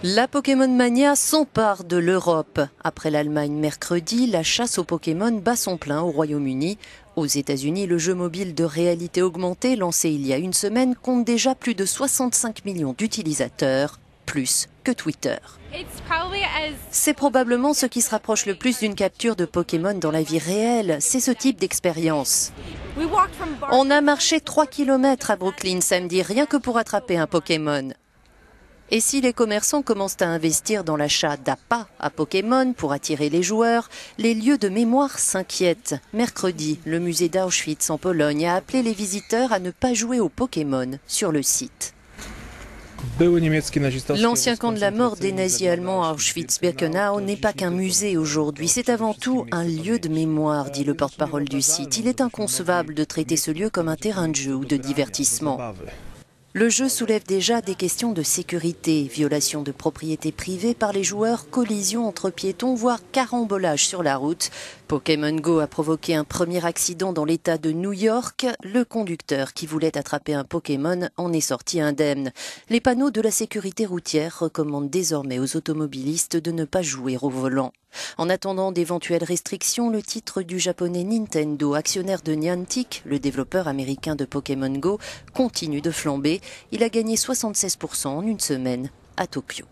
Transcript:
La Pokémon Mania s'empare de l'Europe. Après l'Allemagne mercredi, la chasse aux Pokémon bat son plein au Royaume-Uni. Aux États-Unis, le jeu mobile de réalité augmentée, lancé il y a une semaine, compte déjà plus de 65 millions d'utilisateurs, plus que Twitter. C'est probablement ce qui se rapproche le plus d'une capture de Pokémon dans la vie réelle. C'est ce type d'expérience. On a marché 3 km à Brooklyn samedi, rien que pour attraper un Pokémon. Et si les commerçants commencent à investir dans l'achat d'appâts à Pokémon pour attirer les joueurs, les lieux de mémoire s'inquiètent. Mercredi, le musée d'Auschwitz en Pologne a appelé les visiteurs à ne pas jouer aux Pokémon sur le site. L'ancien camp de la mort des nazis allemands à Auschwitz-Birkenau n'est pas qu'un musée aujourd'hui, c'est avant tout un lieu de mémoire, dit le porte-parole du site. Il est inconcevable de traiter ce lieu comme un terrain de jeu ou de divertissement. Le jeu soulève déjà des questions de sécurité, violation de propriété privée par les joueurs, collision entre piétons, voire carambolage sur la route. Pokémon Go a provoqué un premier accident dans l'État de New York. Le conducteur qui voulait attraper un Pokémon en est sorti indemne. Les panneaux de la sécurité routière recommandent désormais aux automobilistes de ne pas jouer au volant. En attendant d'éventuelles restrictions, le titre du japonais Nintendo, actionnaire de Niantic, le développeur américain de Pokémon Go, continue de flamber. Il a gagné 76% en une semaine à Tokyo.